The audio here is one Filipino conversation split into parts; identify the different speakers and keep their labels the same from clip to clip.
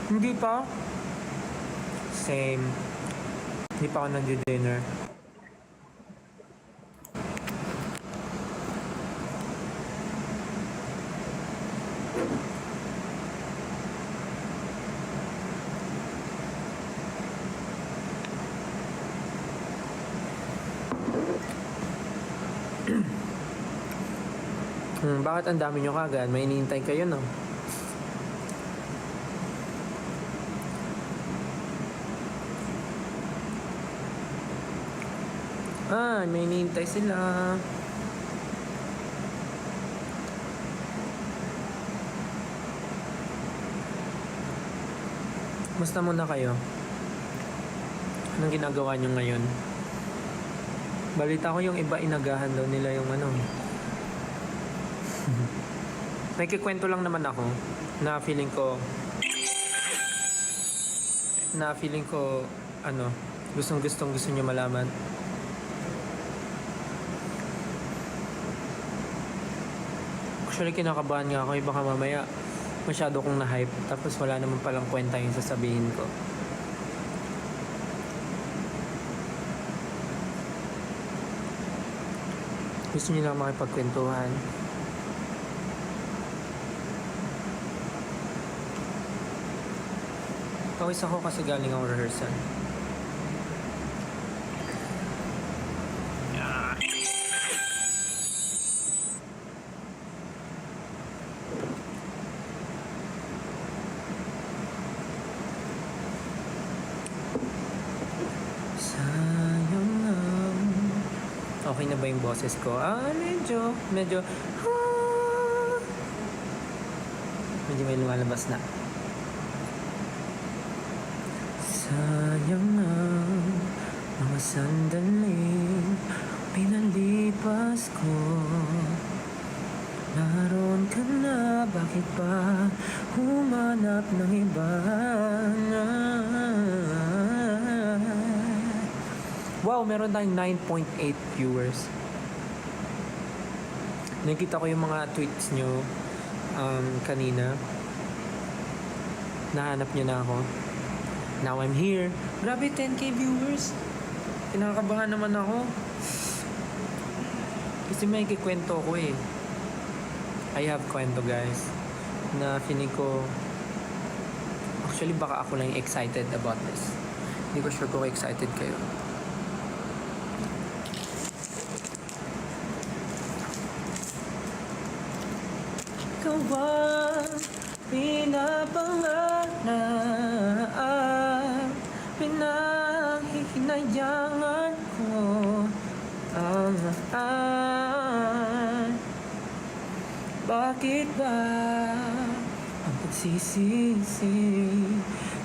Speaker 1: Hindi pa. Same. Hindi pa ako nag-dinner. Bakit ang dami nyo kagad? May inintay kayo, no? May inintay sila. Basta muna kayo. Anong ginagawa nyo ngayon? Balita ko yung iba inagahan daw nila yung ano. May kikwento lang naman ako na feeling ko gusto nyo malaman. Actually kinakabahan nga ako, baka mamaya masyado kong na-hype tapos wala naman palang kwenta yung sasabihin ko. Gusto nyo lang makipagkwentuhan. Pawis ako kasi galing ang rehearsal. Okay na ba yung boses ko? Medyo medyo may lumalabas na. Sayang ang mga sandaling pinalipas ko. Naroon ka na, bakit pa humanap ng iba? Wow, meron tayong 9.8 viewers. Nakita ko yung mga tweets nyo kanina. Nahanap nyo na ako. Now I'm here. Grabe, 10k viewers. Kinakabahan naman ako. Kasi may kikwento ko eh. I have kwento, guys. Na feeling ko, actually baka ako lang excited about this. Hindi ko sure kung excited kayo. Ikaw ba pinapangarap, pinahihinayangan ko ang bakit ba ang pagsisisi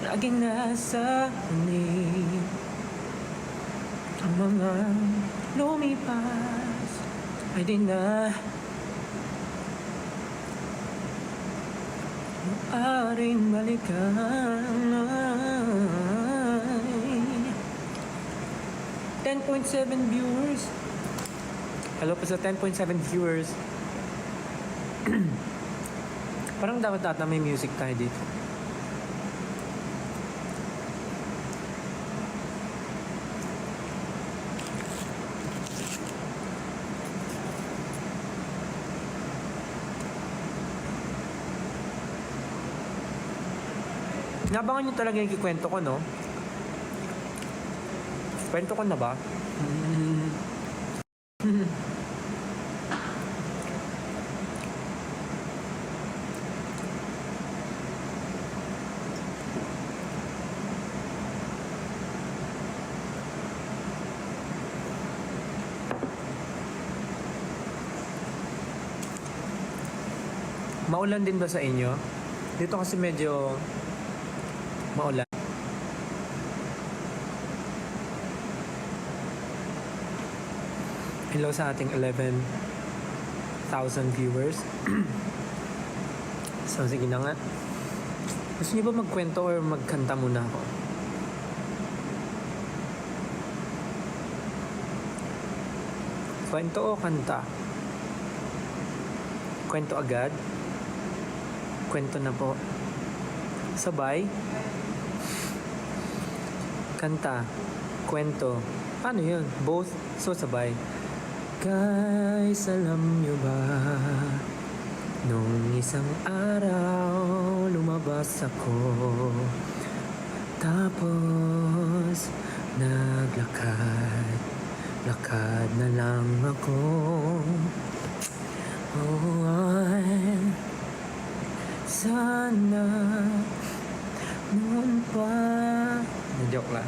Speaker 1: laging nasa anin? Ang mga lumipas ay di na maaring balikan. 10.7 viewers. Hello po sa 10.7 viewers. Parang dapat may music tayo dito. Nabangan nyo talaga yung kikwento ko, no? Kwento ko na ba? Maulan din ba sa inyo? Dito kasi medyo maulan. Hello sa ating 11,000 viewers. So sige na nga. Gusto niyo ba magkwento or magkanta muna ako? Kwento o kanta? Kwento agad? Kwento na po. Sabay? Kanta. Kwento. Paano yun? Both? So, sabay. Guys, alam nyo ba? Nung isang araw, lumabas ako. Tapos, naglakad. Lakad na lang ako. Oh, ay, sana noon pa. Na-joke lang.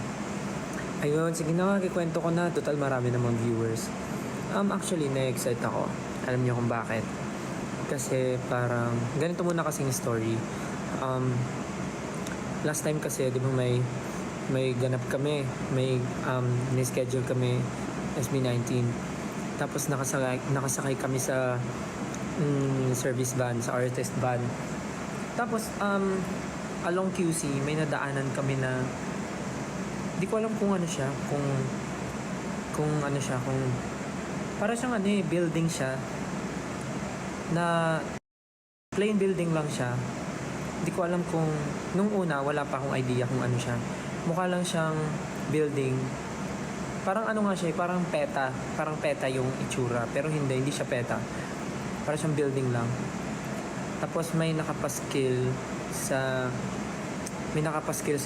Speaker 1: Ayun, sige na, kikwento ko na. Total, marami namang viewers. Actually, na-excite ako. Alam niyo kung bakit. Kasi parang, ganito muna kasing story. Last time kasi, di ba may ganap kami. May ni-schedule kami SB19. Tapos nakasakay kami sa service van, sa artist van. Tapos, along QC, may nadaanan kami na di ko alam kung ano siya, kung ano siya, kung para siyang building siya na plain building lang siya. Di ko alam kung nung una wala pa akong idea kung ano siya. Mukha lang siyang building. Parang ano nga siya, parang peta yung itsura, pero hindi siya peta. Para siyang building lang. Tapos may nakapaskil sa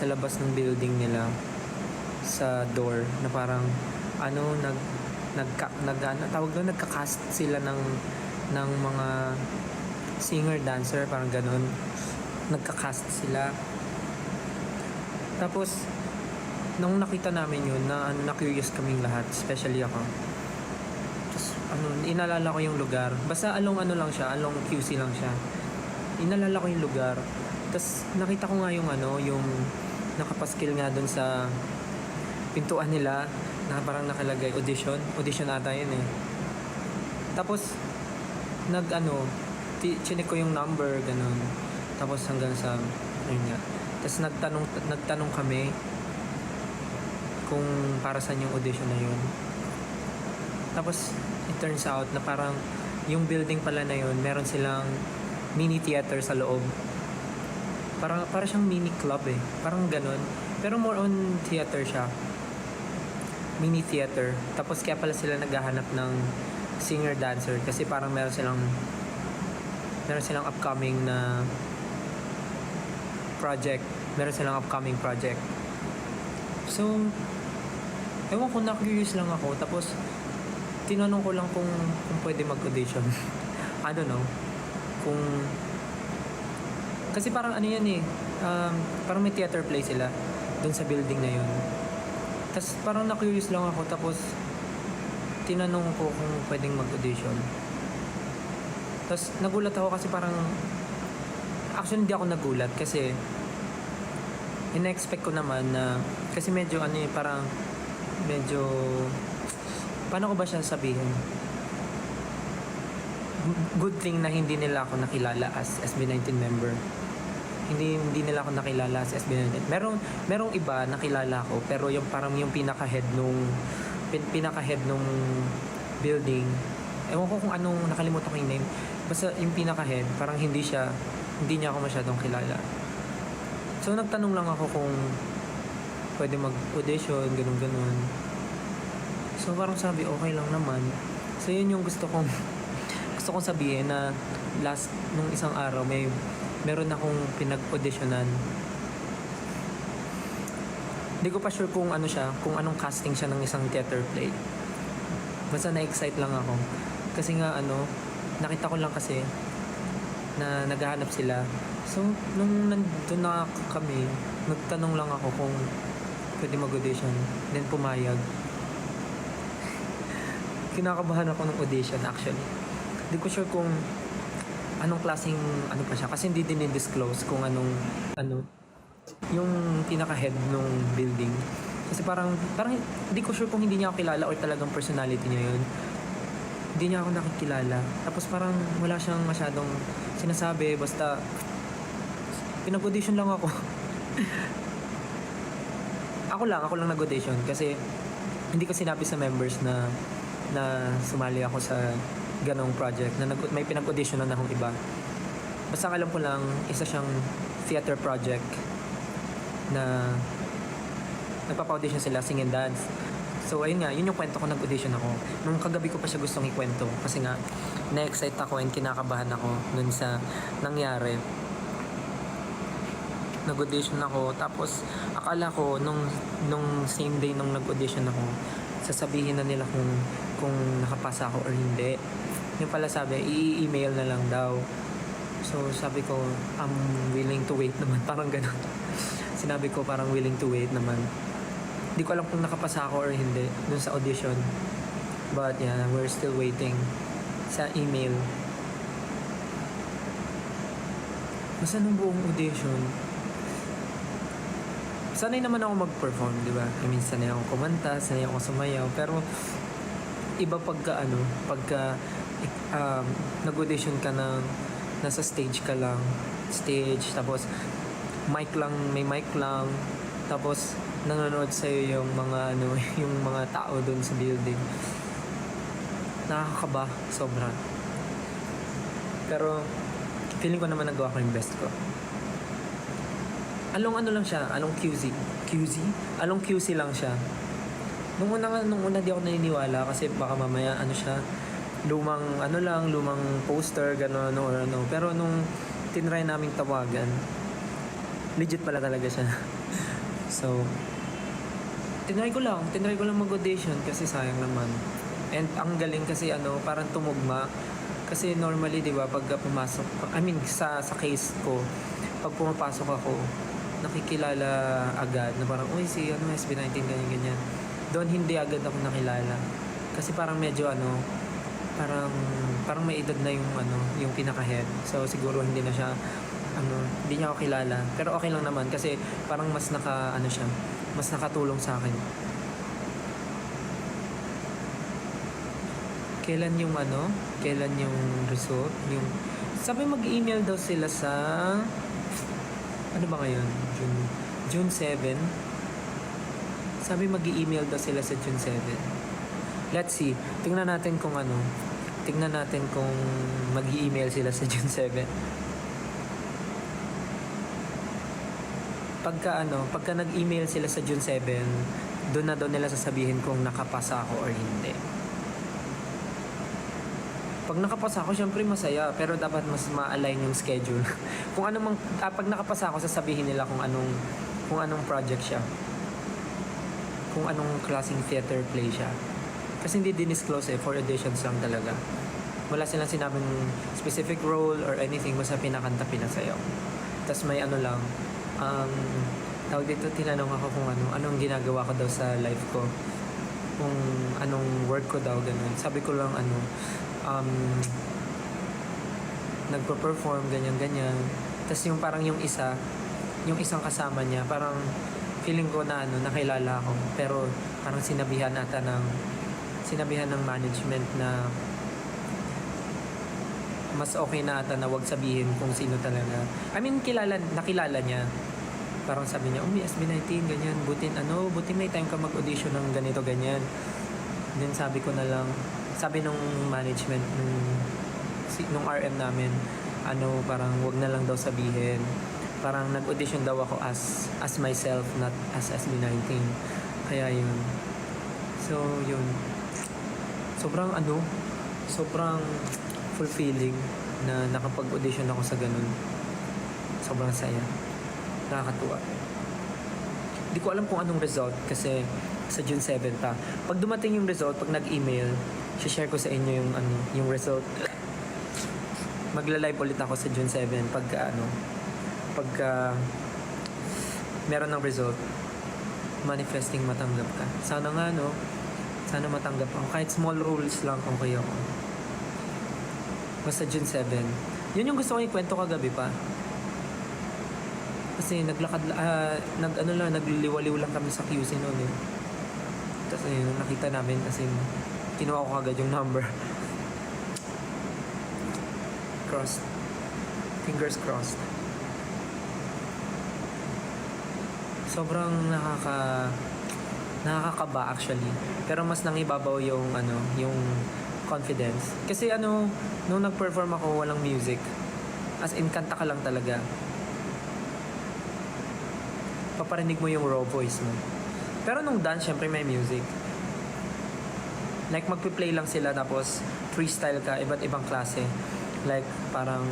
Speaker 1: labas ng building nila sa door na parang tawag doon, nagka-cast sila ng mga singer dancer, parang ganun. Nagka-cast sila. Tapos nung nakita namin yun, na-curious kaming lahat, especially ako. Tapos inalala ko yung lugar. Basta along QC lang siya. Inalala ko yung lugar. Tapos nakita ko nga yung nakapaskil nga dun sa pintuan nila na parang nakalagay audition ata yun eh. Tapos chinik ko yung number, ganun. Tapos hanggang sa ayun nga. Tapos nagtanong kami kung para saan yung audition na yun. Tapos it turns out na parang yung building pala na yun, meron silang mini theater sa loob. Para siyang mini club eh. Parang ganun. Pero more on theater siya. Mini theater. Tapos kaya pala sila naghahanap ng singer-dancer kasi parang meron silang upcoming na project. Meron silang upcoming project. So, ewan ko, na-curious lang ako. Tapos, tinanong ko lang kung pwede mag-audition. I don't know. Kasi parang yan eh. Parang may theater play sila dun sa building na yun. Tapos parang na-curious lang ako. Tapos, tinanong ko kung pwedeng mag-audition. Tapos, nagulat ako kasi parang actually, hindi ako nagulat kasi ina-expect ko naman na kasi medyo parang medyo paano ko ba siya sabihin? Good thing na hindi nila ako nakilala as SB19 member. Hindi nila ako nakilala as SB19. Merong iba nakilala ko pero yung parang yung pinaka-head nung building. Ewan ko kung anong nakalimutan ko yung name. Basta yung pinaka-head, parang hindi niya ako masyadong kilala. So, nagtanong lang ako kung pwede mag-audition, ganun-ganun. So, parang sabi, okay lang naman. So, yun yung gusto kong sabihin na nung isang araw, meron akong pinag-auditionan. Hindi ko pa sure kung anong casting siya ng isang theater play. Basta na-excite lang ako. Kasi nga, nakita ko lang kasi na naghahanap sila. So, nung nandun na kami, nagtanong lang ako kung pwede mag-audition. Then, pumayag. Kinakabahan ako ng audition, actually. Hindi ko sure kung anong klaseng pa siya. Kasi hindi din i-disclose kung yung pinaka-head nung building. Kasi parang hindi ko sure kung hindi niya ako kilala or talagang personality niya yun. Hindi niya ako nakikilala. Tapos parang wala siyang masyadong sinasabi. Basta pinag-audition lang ako. Ako lang nag-audition. Kasi hindi ko sinabi sa members na sumali ako sa ganong project. Na may pinag-audition na akong iba. Basta alam ko lang, isa siyang theater project na nagpapa-audition sila, sing and dance. So ayun nga, yun yung kwento ko, nag-audition ako. Nung kagabi ko pa siya gustong ikwento kasi nga na-excite ako and kinakabahan ako nun sa nangyari. Nag-audition ako, tapos akala ko nung same day nung nag-audition ako, sasabihin na nila kung nakapasa ako or hindi. Yung pala sabi, i-email na lang daw. So sabi ko, I'm willing to wait naman, parang ganun. Sinabi ko parang willing to wait naman. Hindi ko alam kung nakapasa ako or hindi dun sa audition. But yeah, we're still waiting sa email. Basta nung buong audition, sanay naman ako mag-perform, di ba? I mean, sanay ako kumanta, sanay ako sumayaw. Pero iba pagka nag-audition ka na nasa stage ka lang. Stage, tapos may mic lang. Tapos nanonood sa'yo yung mga yung mga tao doon sa building. Nakakaba, sobra. Pero feeling ko naman nagawa ko yung best ko. Along lang siya, along QC. Along QC lang siya. Nung una di ako naniniwala kasi baka mamaya lumang poster, gano'n or ano. Pero nung tinry naming tawagan, legit pala talaga siya. So, tinry ko lang mag-audition kasi sayang naman. And ang galing kasi parang tumugma. Kasi normally, di ba, pag pumasok, sa case ko, pag pumapasok ako, nakikilala agad na parang, uy, si SB19, ganyan. Doon hindi agad ako nakilala. Kasi parang medyo parang may edad na yung pinaka-head. So siguro hindi na siya, hindi niya ako kilala. Pero okay lang naman kasi parang mas mas nakatulong sa akin. Kailan yung result? Sabi mag-email daw sila sa, ano ba ngayon? June 7. Sabi mag-email daw sila sa June 7. Let's see. Tingnan natin kung mag-email sila sa June 7. Pagka nag-email sila sa June 7, doon na daw nila sasabihin kung nakapasa ako or hindi. Pag nakapasa ako, syempre masaya, pero dapat mas ma-align yung schedule. Pag nakapasa ako, sasabihin nila kung anong project siya. Kung anong klaseng theater play siya. Kasi hindi dinisclose for auditions lang talaga. Wala silang sinabing specific role or anything, basta pinakanta, pinasayaw. Tapos may tawag dito, tinanong ako kung anong ginagawa ko daw sa life ko. Kung anong work ko daw, ganun. Sabi ko lang nagpo-perform, ganyan. Tapos yung parang yung isang kasama niya, parang feeling ko na nakilala ako. Pero parang sinabihan ng management na mas okay na ata na wag sabihin kung sino talaga. Nakilala niya. Parang sabi niya, may SB19, ganyan. Buti may time ka mag-audition ng ganito, ganyan. Then sabi ko na lang, sabi nung management nung RM namin, parang wag na lang daw sabihin. Parang nag-audition daw ako as myself, not as SB19. Kaya yun. So, yun. Sobrang fulfilling na nakapag-audition ako sa ganun. Sobrang saya. Nakakatuwa. Hindi ko alam kung anong result kasi sa June 7 pa. Pag dumating yung result, pag nag-email, share ko sa inyo yung result. Magla-live ulit ako sa June 7 pagka meron ng result. Manifesting matanggap ka. Sana matanggap ako. Kahit small rules lang, okay ako. Basta June 7. Yun yung gusto ko ikwento kagabi pa. Kasi nagliliwaliw lang kami sa QC noon eh. Tapos nakita namin kasi kinuha ko agad yung number. Crossed. Fingers crossed. Sobrang nakakaba actually. Pero mas nangibabaw yung confidence. Kasi nung nag-perform ako walang music. As in kanta ka lang talaga. paparinig mo yung raw voice mo. Pero nung dance, syempre may music. Like, magpi-play lang sila tapos freestyle ka, iba't ibang klase. Like, parang,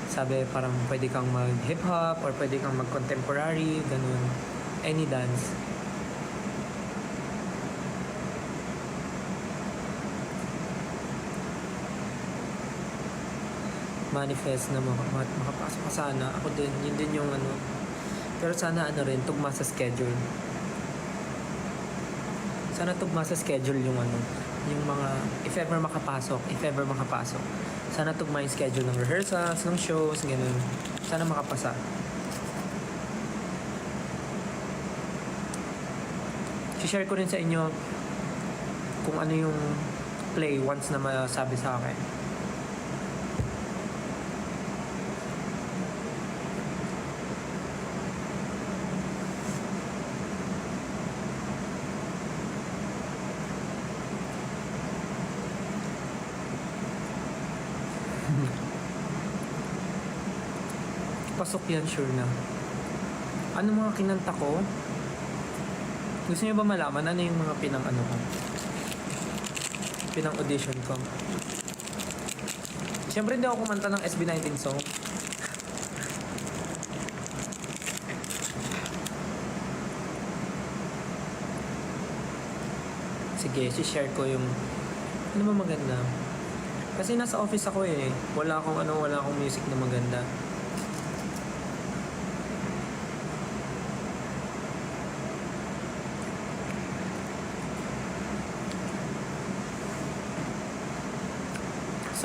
Speaker 1: sabi, parang pwede kang mag-hip-hop or pwede kang mag-contemporary, ganun. Any dance. Manifest na makapasok ka sana. Ako din, yun din yung ano. Pero sana ano rin, tugma sa schedule. Sana tugma sa schedule yung ano, yung mga, if ever makapasok. Sana tugma yung schedule ng rehearsals, ng shows, ganun. Sana makapasa. I-share ko rin sa inyo kung ano yung play once na masabi sa akin. Pasok yan, sure na. Ano mga kinanta ko? Gusto niyo ba malaman ano yung mga pinang-ano ko? Pinang-audition ko? Siyempre hindi ako kumanta ng SB19 song. Sige, share ko yung ano ba maganda. Kasi nasa office ako eh. Wala akong music na maganda.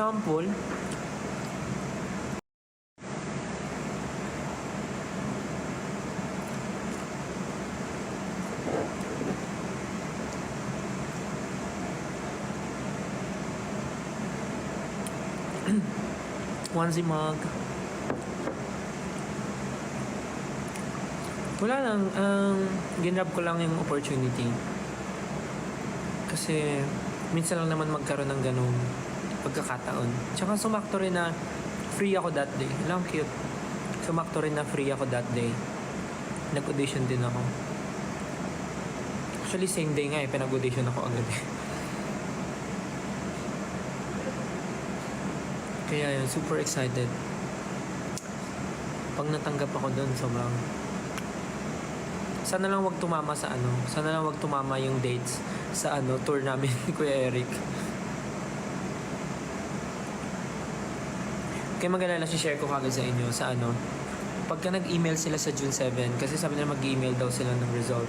Speaker 1: Sample. Onesie mug. Wala lang, ginrab ko lang yung opportunity. Kasi minsan lang naman magkaroon ng ganung pagkakataon. Tsaka sumakto rin na free ako that day. Alam, cute. Sumakto rin na free ako that day. Nag-audition din ako. Actually, same day nga eh. Pinag-audition ako agad eh. Kaya yun, super excited. Pag natanggap ako doon, sobrang... Sana lang wag tumama sa ano. Sana lang wag tumama yung dates sa ano, tour namin ni Kuya Eric. Kaya mag-alala, share ko kagad sa inyo sa ano. Pagka nag-email sila sa June 7, kasi sabi nila mag-email daw sila ng result.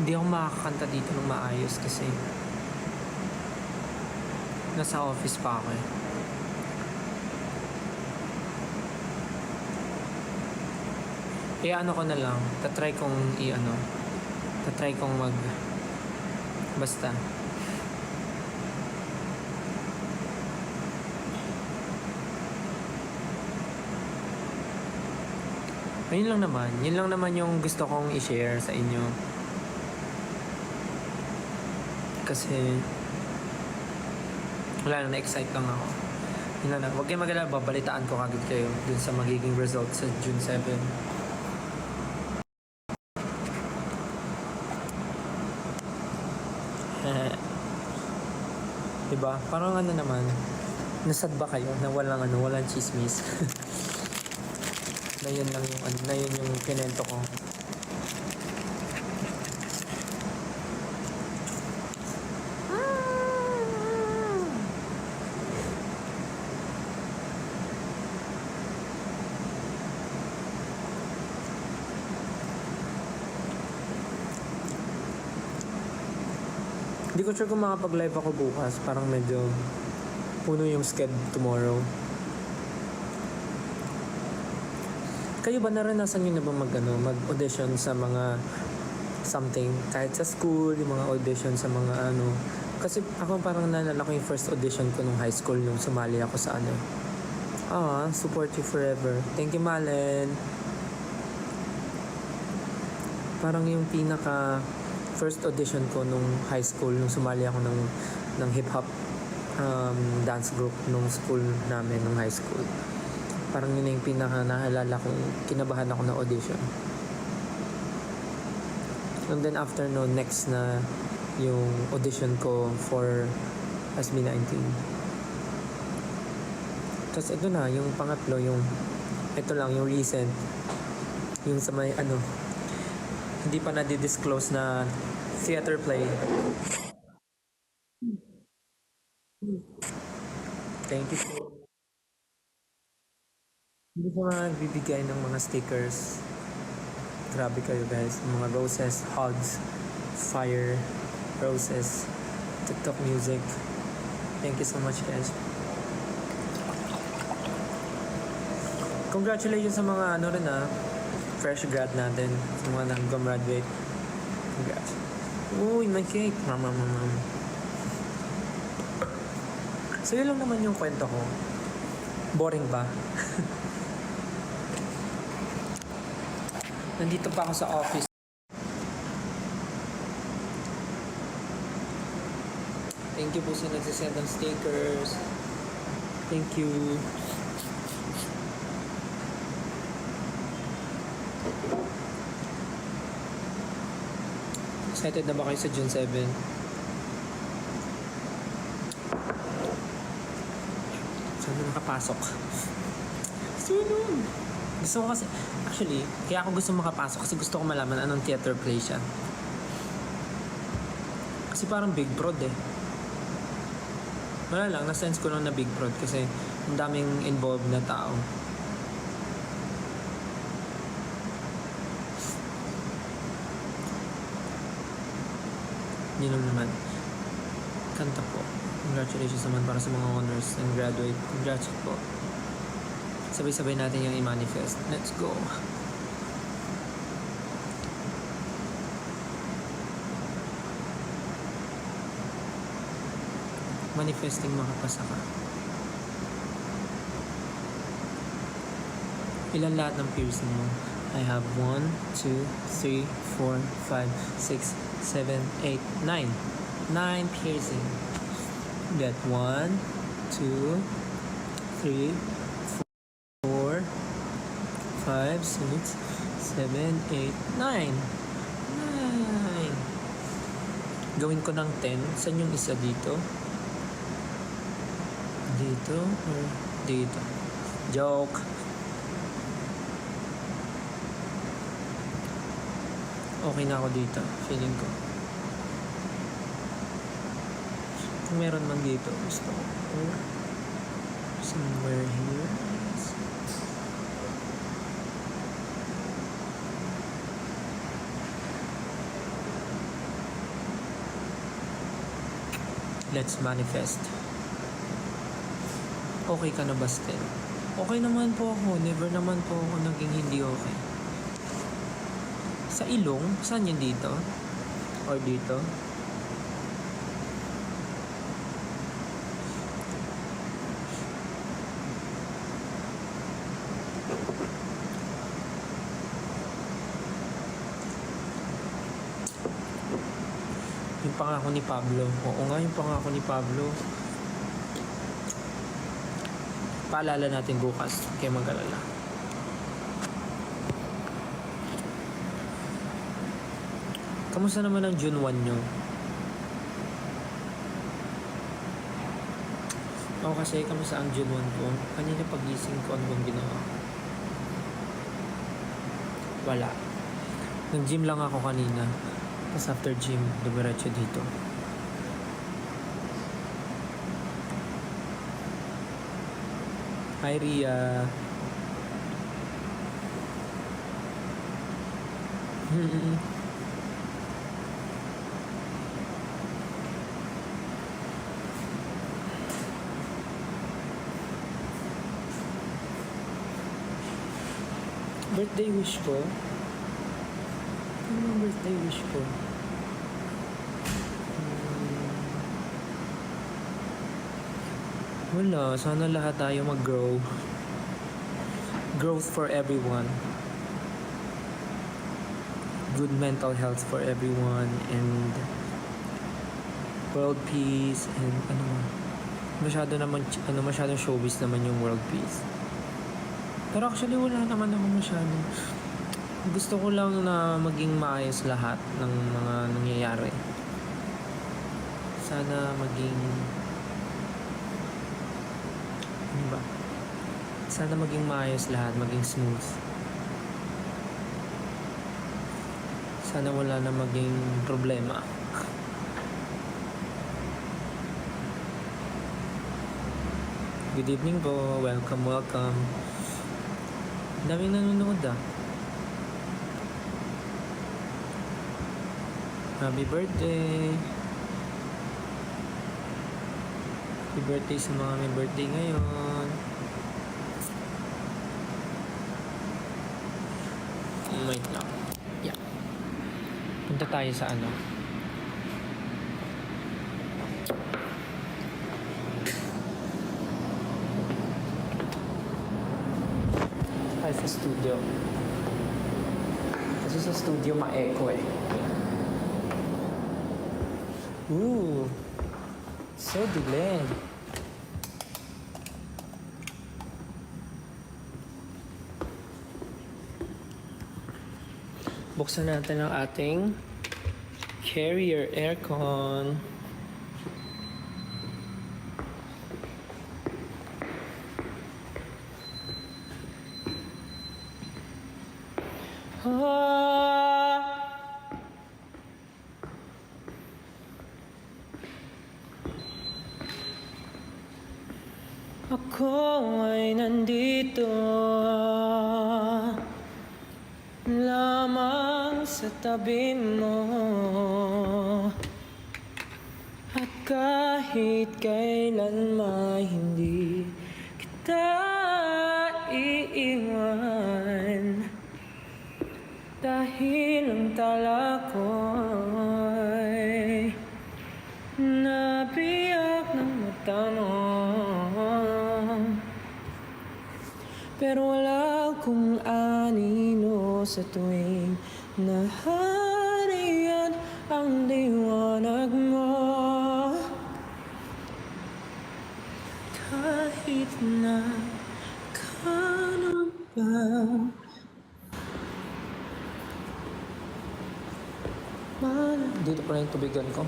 Speaker 1: Hindi ako makakanta dito ng maayos kasi nasa office pa ako eh. Ano ko na lang, tatry kong basta. Yun lang naman yung gusto kong i-share sa inyo. Kasi wala na, na-excite lang ako. Yun na, huwag kayong mag-alala, babalitaan ko kagad kayo dun sa magiging result sa June 7. Diba? Parang ano naman, nasad ba kayo na walang chismis? na yun yung kinento ko. Hindi ko sure kung makapag-live ako bukas. Parang medyo puno yung schedule tomorrow. Kayo ba naranasan nyo na ba mag-audition sa mga something? Kahit sa school, yung mga audition sa mga ano. Kasi ako parang naalala ko yung first audition ko nung high school nung sumali ako sa Support you forever. Thank you, Malen. Parang yung pinaka first audition ko nung high school, nung sumali ako ng hip-hop dance group nung school namin, nung high school. Parang yun na yung pinaka naalala kong kinabahan ako na audition. And then after no, next na yung audition ko for SB19. Tapos ito na, yung pangatlo, ito lang, yung recent. Yung sa may hindi pa na-disclose na theater play. Thank you po. Hindi ko nga nagbibigay ng mga stickers. Grabe kayo guys. Mga roses, hugs, fire, roses, TikTok music. Thank you so much guys. Congratulations sa mga fresh grad natin. Sa mga nag-graduate. Congrats. Uy, may cake. Mama. So yun lang naman yung kwento ko. Boring ba? Nandito pa ako sa office. Thank you po sa nagsisend ng stickers. Thank you. Excited na ba kayo sa June 7? Saan na nakapasok? Sino? Gusto ko kasi, actually, kaya ako gusto makapasok kasi gusto ko malaman anong theater play siya. Kasi parang Big Prod eh. Wala lang, na-sense ko lang na Big Prod kasi ang daming involved na tao. Yun lang naman. Kanta po. Congratulations naman para sa mga honors and graduate. Congrats po. Sabay-sabay natin yung i-manifest. Let's go. Manifesting makapasa ka. Ilan lahat ng piercing mo? I have 1, 2, 3, 4, 5, 6, 7, 8, 9. 9 piercing. Get 1, 2, 3, 4, 5, 6, 7, 8, 9. 9. Gawin ko ng 10. Saan yung isa dito? Dito or dito? Joke. Okay na ako dito. Feeling ko. Kung meron man dito, gusto ko. Or somewhere here. Let's manifest. Okay ka na ba still? Okay naman po ako. Never naman po ako naging hindi okay. Sa ilong? Saan yun dito? Or dito? Yung pangako ni Pablo. Oo nga, yung pangako ni Pablo. Paalala natin bukas. Kaya mag-alala. Kamusta naman ang June 1 nyo? Ako kasi, kamusta ang June 1 ko? Kanina pagising ko, ano bang ginawa? Wala. Nag-gym lang ako kanina. Tapos after gym, dumiretso dito. Hi, Ria. Birthday wish ko? Ano ang birthday wish ko? Wala. Sana lahat tayo mag-grow. growth for everyone, good mental health for everyone, and world peace, and masyadong showbiz naman yung world peace. Pero actually wala naman ako masyado. Gusto ko lang na maging maayos lahat ng mga nangyayari. Sana maging Sana maging maayos lahat, maging smooth. Sana wala na maging problema. Good evening po. Welcome. Daming nanonood ah. Happy birthday. Happy birthday sa mga may birthday ngayon. Wait lang. Yeah. Punta tayo sa ano. Tayo sa studio. Kasi sa studio ma-echo eh. Ooh. So delayed. Buksan natin ang ating carrier aircon. Ako ay nandito lamang sa tabi mo, at kahit kailan may hindi kita iiwan, dahil ang tala ko'y nabiyak ng mata mo. Pero wala akong anino sa tuwing nahariyan ang liwanag mo. Kahit na kano pa. Dito pa rin yung tubigan ko.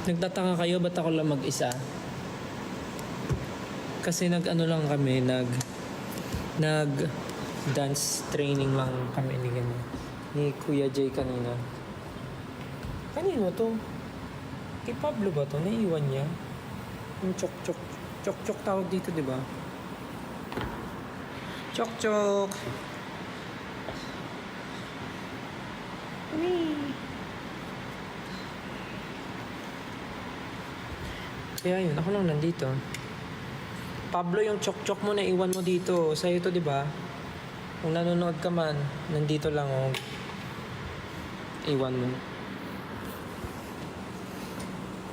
Speaker 1: Nagtataka kayo ba't ako lang mag-isa? Kasi nag-ano lang kami, nag dance training lang kami ni Kuya Jay kanina. Kanino to? Kay Pablo ba to? Naiiwan niya? Yung chok-chok. Chok-chok tawag dito, di ba? Chok-chok! Kaya yun, ako lang nandito. Pablo, yung chok-chok mo naiwan mo dito. Sa'yo to, di ba? Kung nanonood ka man, nandito lang oh. Iwan mo.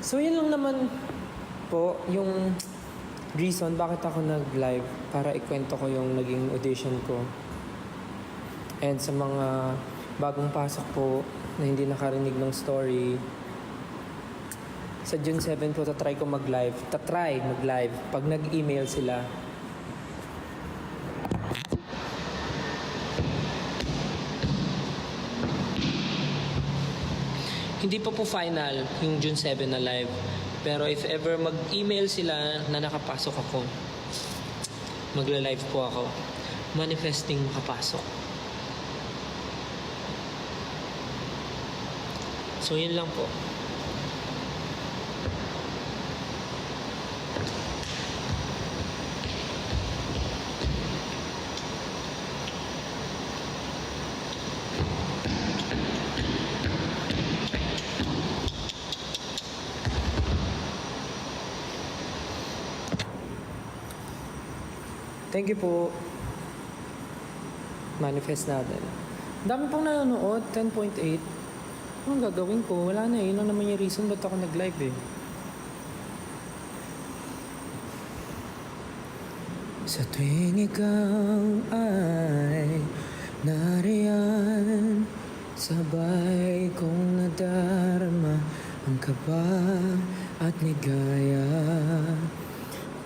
Speaker 1: So, yun lang naman po yung reason bakit ako nag-live, para ikwento ko yung naging audition ko. And sa mga bagong pasok po na hindi nakarinig ng story, sa June 7 po tatry mag-live pag nag-email sila. Hindi pa po final yung June 7 na live. Pero if ever mag-email sila na nakapasok ako, magla-live po ako. Manifesting makapasok. So yun lang po. Thank you po. Manifest natin. Dami pong nanonood, 10.8. Anong gagawin ko? Wala na eh. Yun lang naman yung reason ba't ako nag-live eh. Sa tuwing ikaw ay nariyan, sabay kong nadarama ang kaba at ligaya.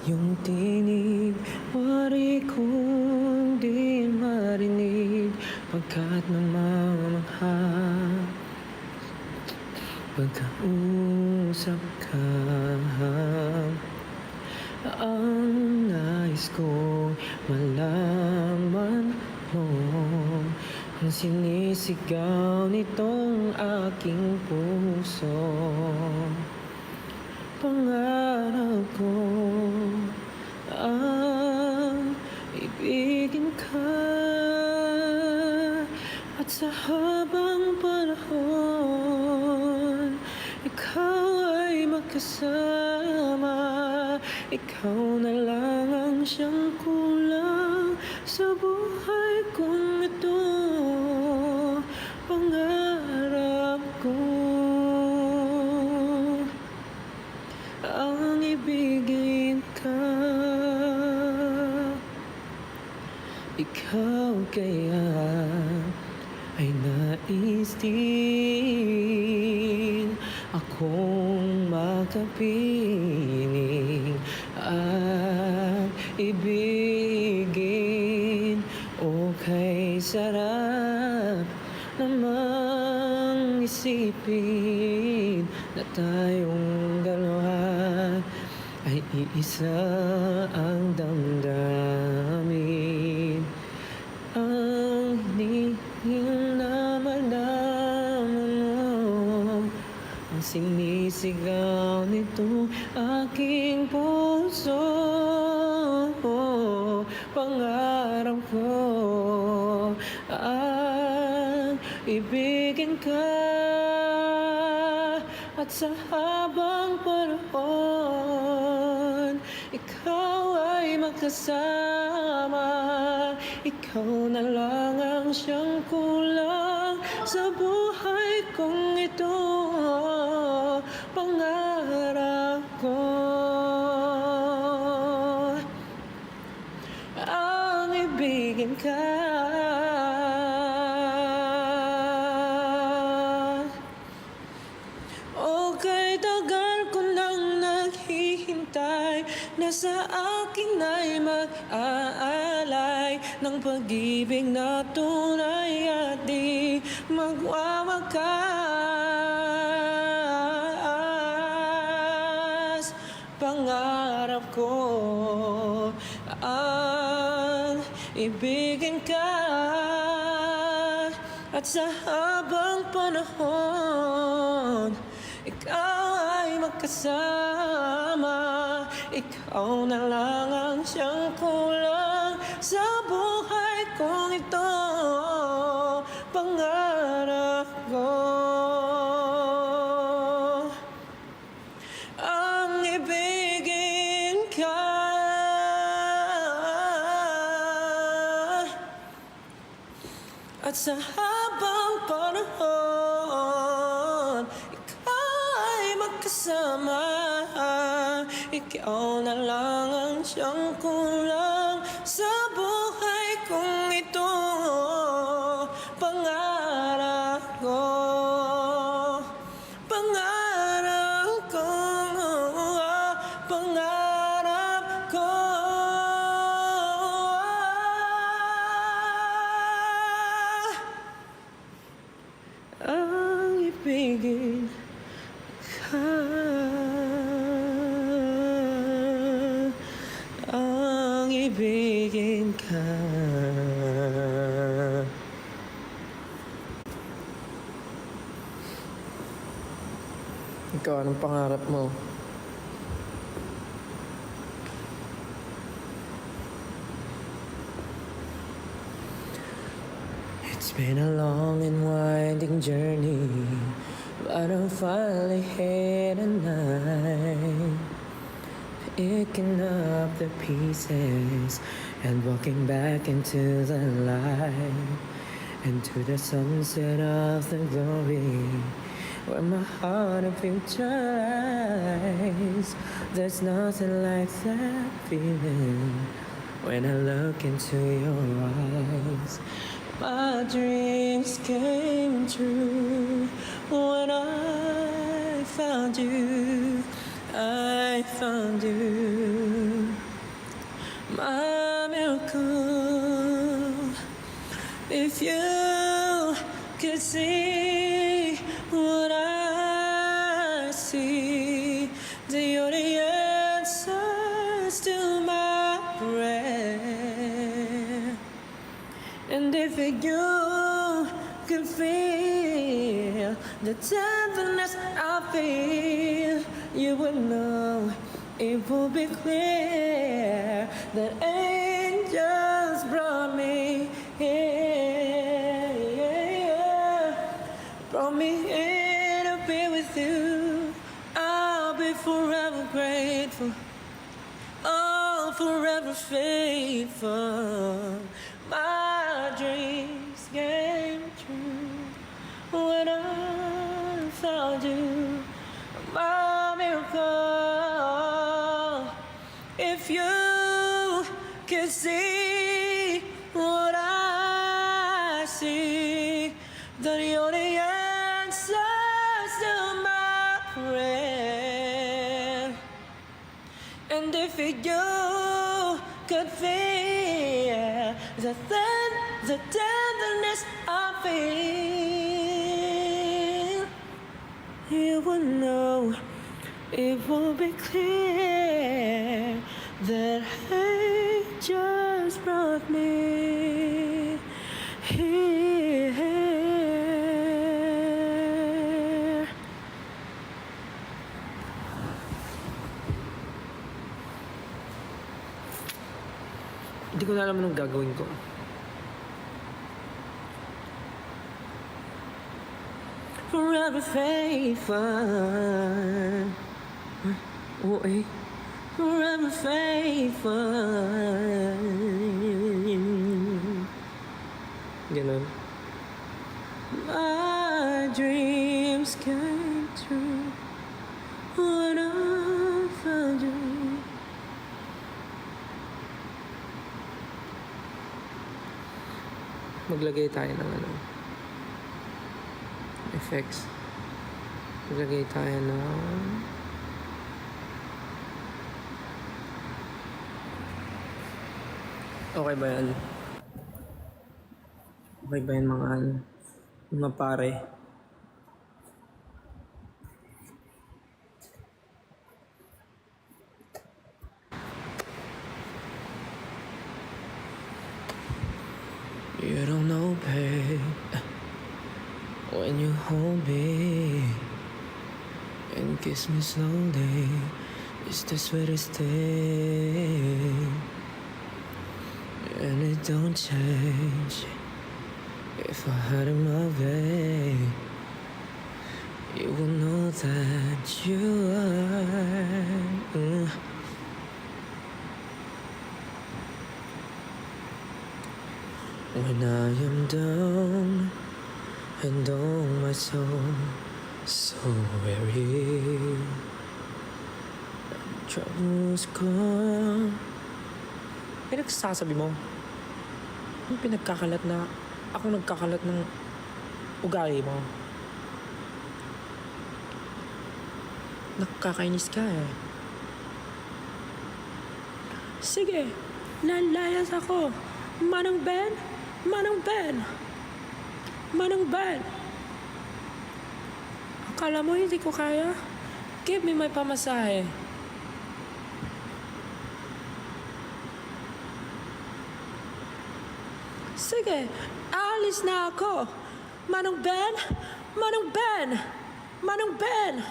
Speaker 1: Yung tinig, wari kong di marinig, pagkat namamangha pagkausap ka. Ang nais ko malaman mo ang sinisigaw nitong aking puso. Pangarap ko ang ibigin ka, at sa habang panahon ikaw ay magkasama. Ikaw na lang ang siyang kulang sa buhay kong ito. Pangarap ko ang ibigin ka. Ikaw kaya ay nais din akong makapiling at ibigin. O kay sarap namang isipin na tayong dalawa ay iisa ang damdamin. Ang hinihing na malaman mo ang sinisigaw nito aking puso. Pangarap ko ang ibigin ka, at sa habang panahon ikaw ay magkasama. Ikaw na lang ang siyang kulang sa buhay kong ito. Pangarap ko ang ibigin ka, o kay tagal ko nang naghihintay na sa akin ay mag-aalay ng pag-ibig na tunay at di magwawakas. Pangarap ko ang ibigin ka, at sa habang panahon ikaw ay magkasama. Ikaw na lang ang siyang kulang sa buhay kong ito. Pangarap ko ang ibigin ka, at sa habang panahon ikaw ay magkasama. Ikaw na lang ang siyang kulang sa buhay kong ito. Pangarap ko, pangarap ko, pangarap ko ang ibigin ka, ang ibigin ka. Ikaw, anong pangarap mo? It's been a long and winding journey, but I'm finally here tonight, picking up the pieces and walking back into the light, into the sunset of the glory, where my heart and future lies. There's nothing like that feeling when I look into your eyes. My dreams came true when I found you. I found you, my miracle. If you could see what I see, then you're the answers to my prayer. And if you could feel the tenderness I feel, you would know it will be clear that angels brought me here, brought me here to be with you. I'll be forever grateful, oh, forever faithful. My dreams came true when I found you, my miracle. If you could see what I see, then you're the answers to my prayer. And if you could feel the tenderness I feel, you would know it will be clear that angels brought me here. Hindi ko na alam anong gagawin ko. Forever faithful. Oo eh. Forever faithful. Ganun. My dreams came true when I found you. Maglagay tayo ng effects. Maglagay tayo ng okay ba yan? Okay ba yan mga pare? You don't know, babe, when you hold me and kiss me slowly, it's the sweetest thing, and it don't change. If I had it my way, you will know that you are. When I am down and oh my soul so weary, troubles come. Pinagsasabi mo? Yung pinagkakalat na ako nagkakalat ng ugali mo. Nakakainis ka eh. Sige, lalayas ako. Manang Ben! Manang Ben! Manang Ben! Akala mo hindi ko kaya? Give me my pamasahe. Sige, aalis na ako. Manang Ben! Manang Ben! Manang Ben!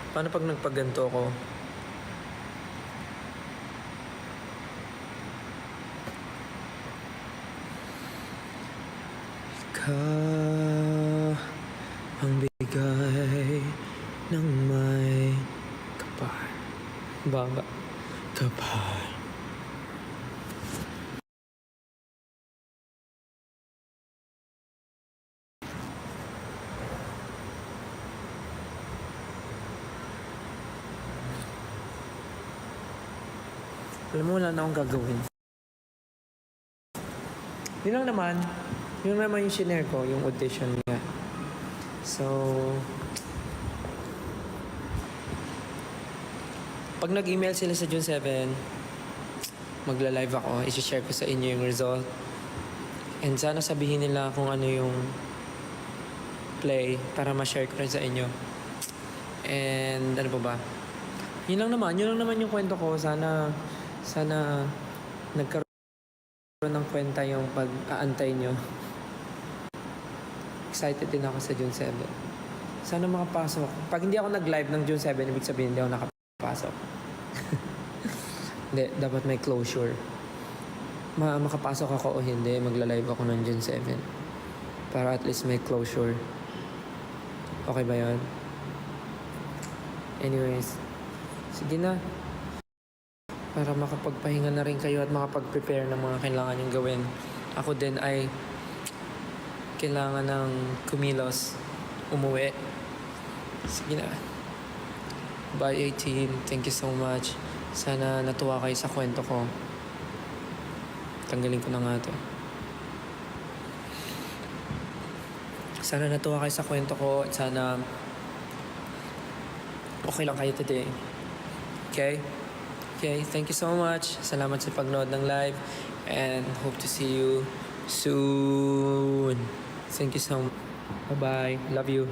Speaker 1: Paano pag nagpaganto ako? ka ang bigay ng may kapal. Baba. Kapal. Alam mo, wala na akong gagawin. Yun lang naman. Yun naman yung shinare ko, yung audition niya. So, pag nag-email sila sa June 7, magla-live ako. I-share ko sa inyo yung result. And sana sabihin nila kung ano yung play para ma-share ko rin sa inyo. And ano pa ba? Yun lang naman yung kwento ko. Sana nagkaroon ng kwenta yung pag-aantay nyo. Excited din ako sa June 7. Sana makapasok. Pag hindi ako nag-live ng June 7, ibig sabihin hindi ako nakapasok. Hindi, dapat may closure. Makapasok ako o hindi, magla-live ako ng June 7. Para at least may closure. Okay ba yun? Anyways, sige na. Para makapagpahinga na rin kayo at makapag-prepare ng mga kailangan yung gawin. Ako din ay kailangan ng kumilos, umuwi. Sige na. Bye 18. Thank you so much. Sana natuwa kayo sa kwento ko. Tanggalin ko na nga to. Sana natuwa kayo sa kwento ko at sana okay lang kayo today. Okay? Okay, thank you so much. Salamat sa pagnood ng live and hope to see you soon. Thank you so much. Bye-bye. Love you.